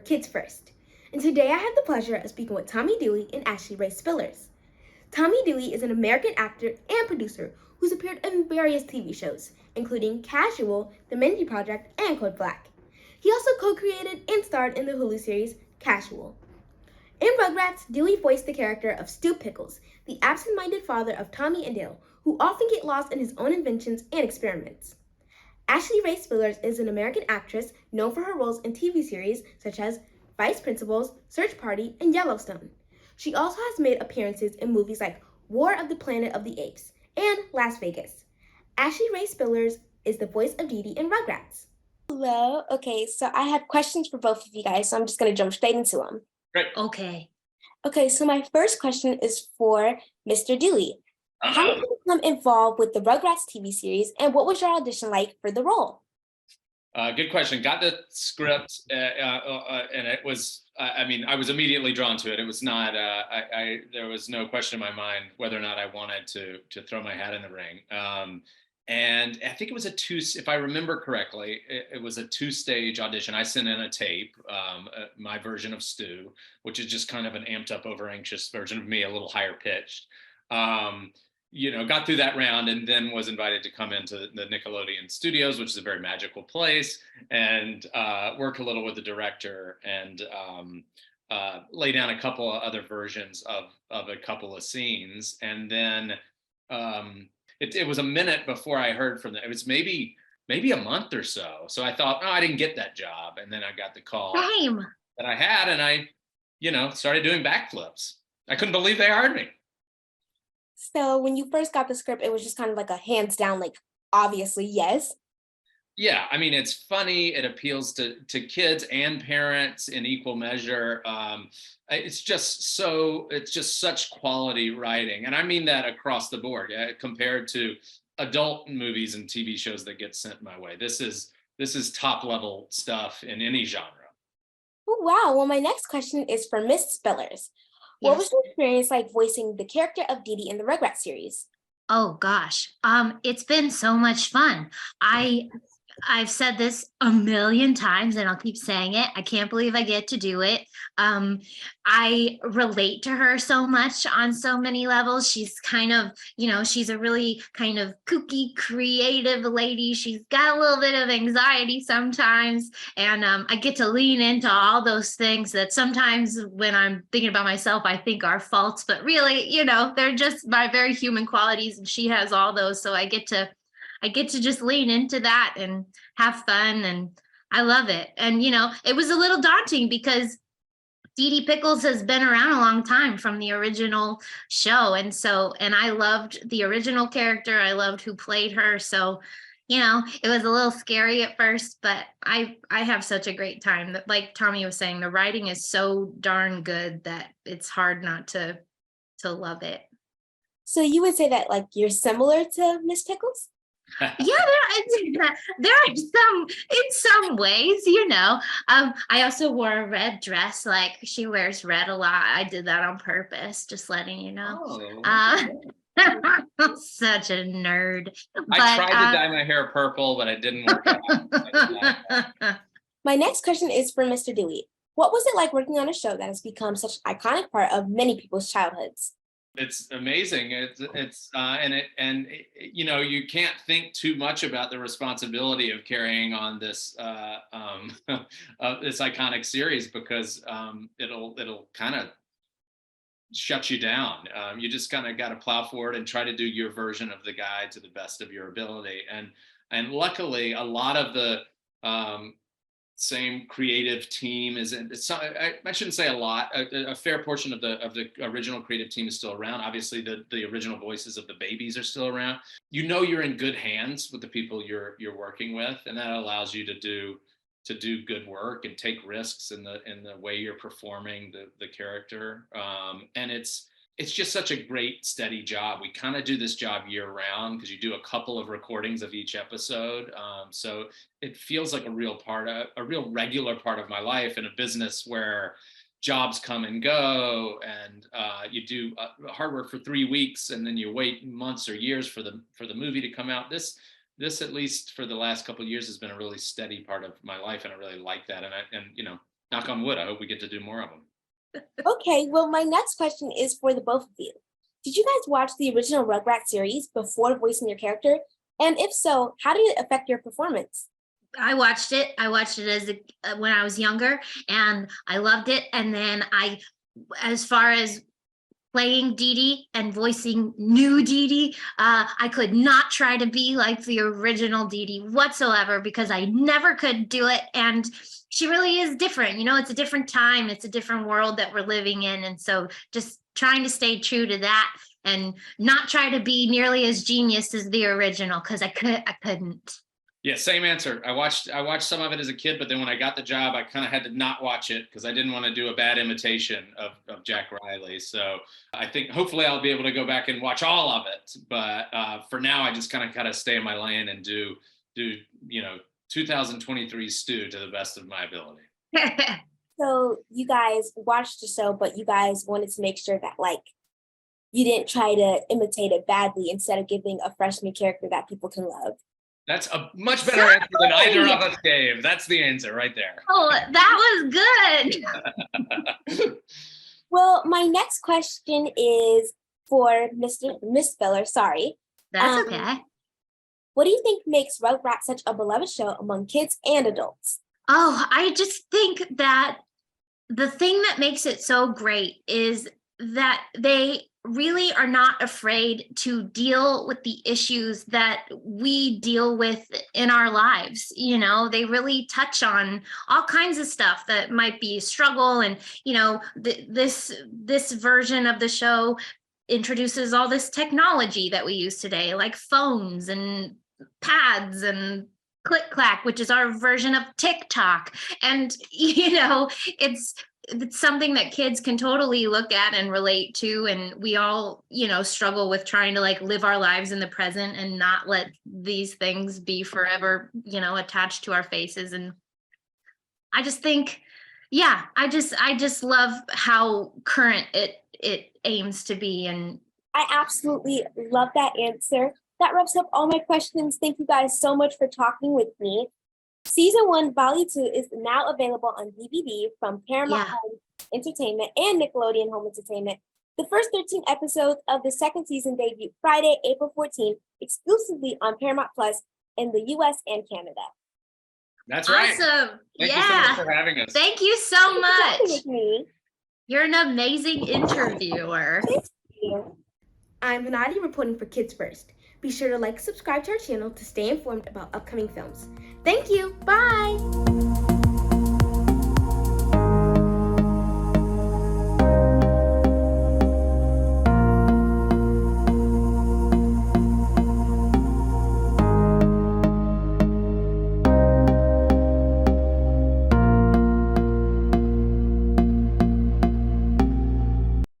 Kids First. And today I have the pleasure of speaking with Tommy Dewey and Ashley Ray Spillers. Tommy Dewey is an American actor and producer who's appeared in various TV shows, including Casual, The Mindy Project, and Code Black. He also co-created and starred in the Hulu series Casual. In Rugrats, Dewey voiced the character of Stu Pickles, the absent-minded father of Tommy and Dale, who often get lost in his own inventions and experiments. Ashley Ray Spillers is an American actress known for her roles in TV series such as Vice Principals, Search Party, and Yellowstone. She also has made appearances in movies like War of the Planet of the Apes and Las Vegas. Ashley Ray Spillers is the voice of Didi in Rugrats. Hello. Okay, so I have questions for both of you guys, so I'm just going to jump straight into them. Great. Okay, so my first question is for Mr. Dewey. How did you become involved with the Rugrats TV series, and what was your audition like for the role? Good question. Got the script, and it was, I was immediately drawn to it. It was not, there was no question in my mind whether or not I wanted to throw my hat in the ring. And I think it was if I remember correctly, it was a 2-stage audition. I sent in a tape, my version of Stu, which is just kind of an amped up, over anxious version of me, a little higher pitched. Got through that round and then was invited to come into the Nickelodeon studios, which is a very magical place, and work a little with the director and lay down a couple of other versions of a couple of scenes. And then it was a minute before I heard from them. It was maybe a month or so. So I thought, I didn't get that job. And then I got the call that I had, and I, started doing backflips. I couldn't believe they hired me. So when you first got the script, it was just kind of like a hands down, like, obviously, yes. Yeah, it's funny. It appeals to kids and parents in equal measure. It's just such quality writing. And I mean that across the board, compared to adult movies and TV shows that get sent my way. This is top level stuff in any genre. Oh, wow. Well, my next question is for Miss Spillers. What was your experience like voicing the character of Didi in the Rugrats series? Oh gosh, it's been so much fun. I've said this a million times and I'll keep saying it. I can't believe I get to do it. I relate to her so much on so many levels. She's kind of, she's a really kind of kooky, creative lady. She's got a little bit of anxiety sometimes. And I get to lean into all those things that sometimes when I'm thinking about myself, I think are faults, but really, they're just my very human qualities, and she has all those. So I get to just lean into that and have fun, and I love it. And, it was a little daunting because Didi Pickles has been around a long time from the original show. And I loved the original character. I loved who played her. So, it was a little scary at first, but I have such a great time. That, like Tommy was saying, the writing is so darn good that it's hard not to love it. So you would say that, like, you're similar to Miss Pickles? Yeah, there are some in some ways, I also wore a red dress. Like, she wears red a lot. I did that on purpose, just letting you know. Such a nerd. I tried to dye my hair purple, but it didn't work out. My next question is for Mr. Dewey. What was it like working on a show that has become such an iconic part of many people's childhoods? It's amazing. You can't think too much about the responsibility of carrying on this this iconic series, because it'll kind of shut you down. You just kind of got to plow forward and try to do your version of the guy to the best of your ability. And luckily, a lot of the same creative team is in. I shouldn't say a lot. A fair portion of the original creative team is still around. Obviously, the original voices of the babies are still around. You're in good hands with the people you're working with, and that allows you to do good work and take risks in the way you're performing the character. And it's just such a great, steady job. We kind of do this job year round because you do a couple of recordings of each episode. So it feels like a real regular part of my life in a business where jobs come and go, and you do hard work for 3 weeks, and then you wait months or years for the movie to come out. This, at least for the last couple of years, has been a really steady part of my life, and I really like that. And knock on wood, I hope we get to do more of them. Okay, well, my next question is for the both of you. Did you guys watch the original Rugrats series before voicing your character? And if so, how did it affect your performance? I watched it. I watched it when I was younger, and I loved it. And then as far as playing Didi and voicing new Didi, I could not try to be like the original Didi whatsoever because I never could do it. And she really is different. You know, it's a different time. It's a different world that we're living in. And so just trying to stay true to that and not try to be nearly as genius as the original because I couldn't. Yeah, same answer. I watched some of it as a kid, but then when I got the job, I kind of had to not watch it because I didn't want to do a bad imitation of Jack Riley. So I think hopefully I'll be able to go back and watch all of it. But for now, I just kind of gotta stay in my lane and do 2023 Stu to the best of my ability. So you guys watched the show, but you guys wanted to make sure that you didn't try to imitate it badly instead of giving a freshman character that people can love. That's a much better answer than either of us gave. That's the answer right there. Oh, that was good. Well, my next question is for Miss Spiller. Sorry. That's okay. What do you think makes Rugrats such a beloved show among kids and adults? Oh, I just think that the thing that makes it so great is that they really are not afraid to deal with the issues that we deal with in our lives. You know, they really touch on all kinds of stuff that might be a struggle. And, you know, this version of the show introduces all this technology that we use today, like phones and pads and Click Clack, which is our version of TikTok. And, you know, it's something that kids can totally look at and relate to. And we all, you know, struggle with trying to live our lives in the present and not let these things be forever, you know, attached to our faces. And I just think, yeah, I just love how current it aims to be. And I absolutely love that answer. That wraps up all my questions. Thank you guys so much for talking with me. Season 1, Volume 2 is now available on DVD from Paramount Home Entertainment and Nickelodeon Home Entertainment. The first 13 episodes of the second season debut Friday, April 14th, exclusively on Paramount Plus in the US and Canada. That's right. Awesome. Thank you so much for having us. Thank you so much. With me. You're an amazing interviewer. Thank you. I'm Hanadie reporting for Kids First. Be sure to subscribe to our channel to stay informed about upcoming films. Thank you. Bye.